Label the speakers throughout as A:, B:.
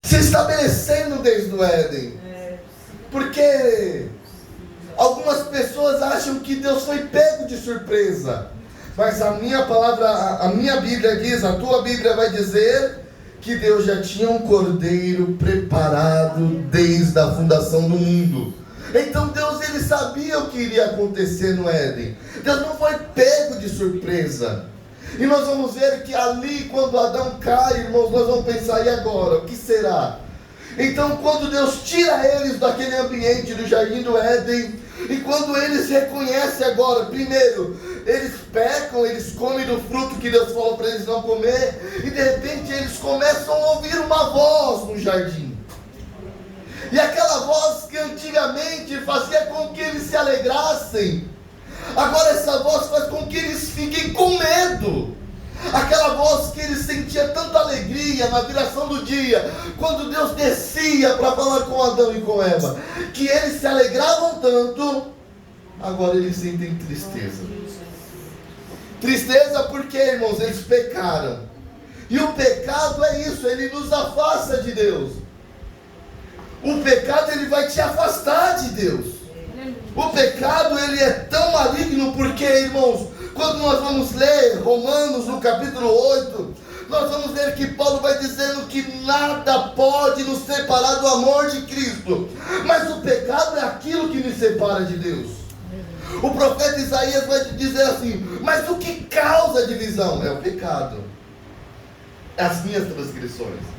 A: se estabelecendo desde o Éden. Porque algumas pessoas acham que Deus foi pego de surpresa. Mas a minha palavra, a minha Bíblia diz, a tua Bíblia vai dizer que Deus já tinha um cordeiro preparado desde a fundação do mundo. Então Deus, ele sabia o que iria acontecer no Éden. Deus não foi pego de surpresa. E nós vamos ver que ali, quando Adão cai, irmãos, nós vamos pensar, e agora? O que será? Então, quando Deus tira eles daquele ambiente do jardim do Éden, e quando eles reconhecem agora, primeiro, eles pecam, eles comem do fruto que Deus falou para eles não comer, e de repente eles começam a ouvir uma voz no jardim. E aquela voz que antigamente fazia com que eles se alegrassem, agora essa voz faz com que eles fiquem com medo. Aquela voz que eles sentiam tanta alegria na viração do dia, quando Deus descia para falar com Adão e com Eva, que eles se alegravam tanto, agora eles sentem tristeza. Tristeza porque, irmãos, eles pecaram. E o pecado é isso, ele nos afasta de Deus. O pecado, ele vai te afastar de Deus. O pecado, ele é tão maligno porque, irmãos, quando nós vamos ler Romanos no capítulo 8, nós vamos ver que Paulo vai dizendo que nada pode nos separar do amor de Cristo. Mas o pecado é aquilo que nos separa de Deus. O profeta Isaías vai dizer assim, mas o que causa divisão? É o pecado. É as minhas transgressões.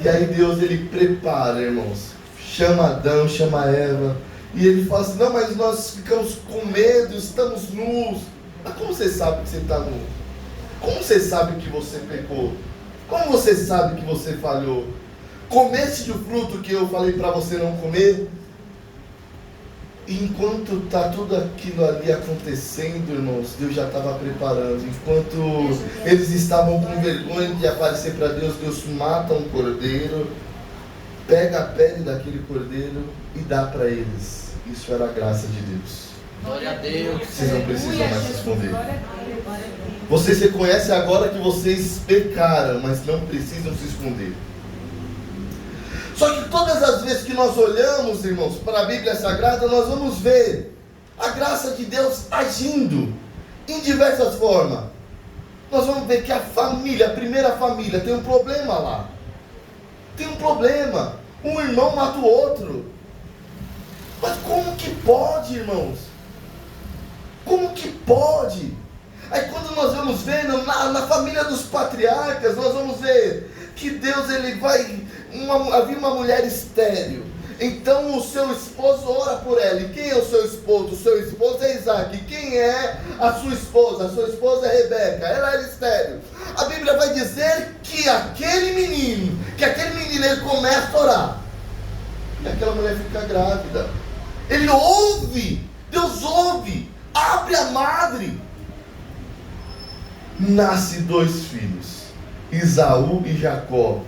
A: E aí Deus, ele prepara, irmãos. Chama Adão, chama Eva. E ele fala assim, não, mas nós ficamos com medo, estamos nus. Mas como você sabe que você está nu? Como você sabe que você pecou? Como você sabe que você falhou? Comeste do fruto que eu falei para você não comer? E enquanto está tudo aquilo ali acontecendo, irmãos, Deus já estava preparando. Enquanto eles estavam com vergonha de aparecer para Deus, Deus mata um cordeiro, pega a pele daquele cordeiro e dá para eles. Isso era a graça de Deus.
B: Glória a Deus.
A: Vocês não precisam mais responder. Vocês reconhecem agora que vocês pecaram, mas não precisam se esconder. Só que todas as vezes que nós olhamos, irmãos, para a Bíblia Sagrada, nós vamos ver a graça de Deus agindo em diversas formas. Nós vamos ver que a família, a primeira família, tem um problema lá. Tem um problema. Um irmão mata o outro. Mas como que pode, irmãos? Como que pode? Aí quando nós vamos ver na família dos patriarcas, nós vamos ver que Deus, ele vai... havia uma mulher estéril. Então o seu esposo ora por ela. E quem é o seu esposo? O seu esposo é Isaac. E quem é a sua esposa? A sua esposa é Rebeca. Ela era estéril. A Bíblia vai dizer que aquele menino ele começa a orar. E aquela mulher fica grávida. Ele ouve, Deus ouve, abre a madre. Nasce 2 filhos, Esaú e Jacó.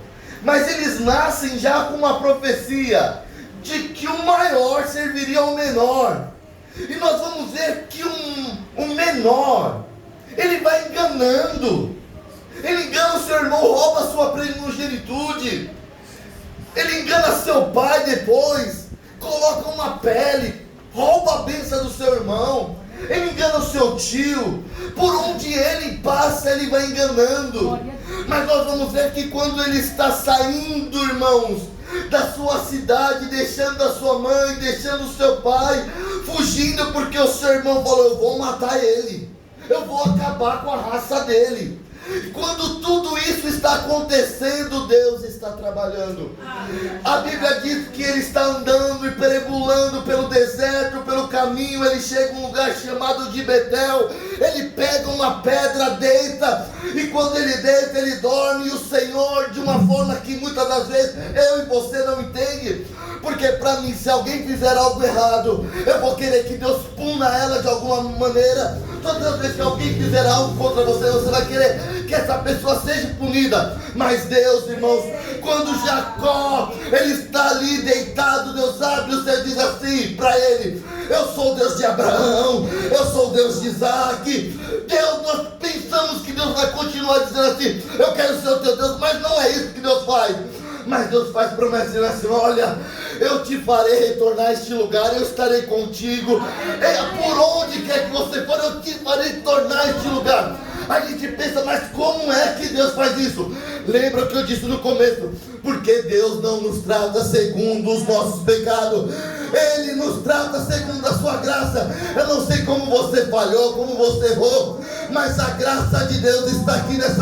A: Mas eles nascem já com uma profecia de que o maior serviria ao menor. E nós vamos ver que o menor, ele vai enganando. Ele engana o seu irmão, rouba a sua primogenitude. Ele engana seu pai depois, coloca uma pele, rouba a bênção do seu irmão. Ele engana o seu tio. Por onde ele passa, ele vai enganando. Mas nós vamos ver que quando ele está saindo, irmãos, da sua cidade, deixando a sua mãe, deixando o seu pai, fugindo porque o seu irmão falou, eu vou matar ele, eu vou acabar com a raça dele. Quando tudo isso está acontecendo, Deus está trabalhando. A Bíblia diz que ele está andando e perambulando pelo deserto, pelo caminho. Ele chega a um lugar chamado de Betel. Ele pega uma pedra, deita, e quando ele deita, ele dorme. E o Senhor, de uma forma que muitas das vezes eu e você não entende, porque para mim, se alguém fizer algo errado, eu vou querer que Deus puna ela de alguma maneira. Todas as vezes que alguém fizer algo contra você, você vai querer que essa pessoa seja punida. Mas Deus, irmãos, quando Jacó, ele está ali deitado, Deus abre o céu e diz assim para ele, eu sou o Deus de Abraão, eu sou o Deus de Isaac. Deus, nós pensamos que Deus vai continuar dizendo assim, eu quero ser o teu Deus, mas não é isso que Deus faz. Mas Deus faz promessa dizendo assim: olha, eu te farei retornar a este lugar, eu estarei contigo. Por onde quer que você for, eu te farei retornar a este lugar. A gente pensa, mas como é que Deus faz isso? Lembra o que eu disse no começo? Porque Deus não nos trata segundo os nossos pecados, Ele nos trata segundo a sua graça. Eu não sei como você falhou, como você errou, mas a graça de Deus está aqui nessa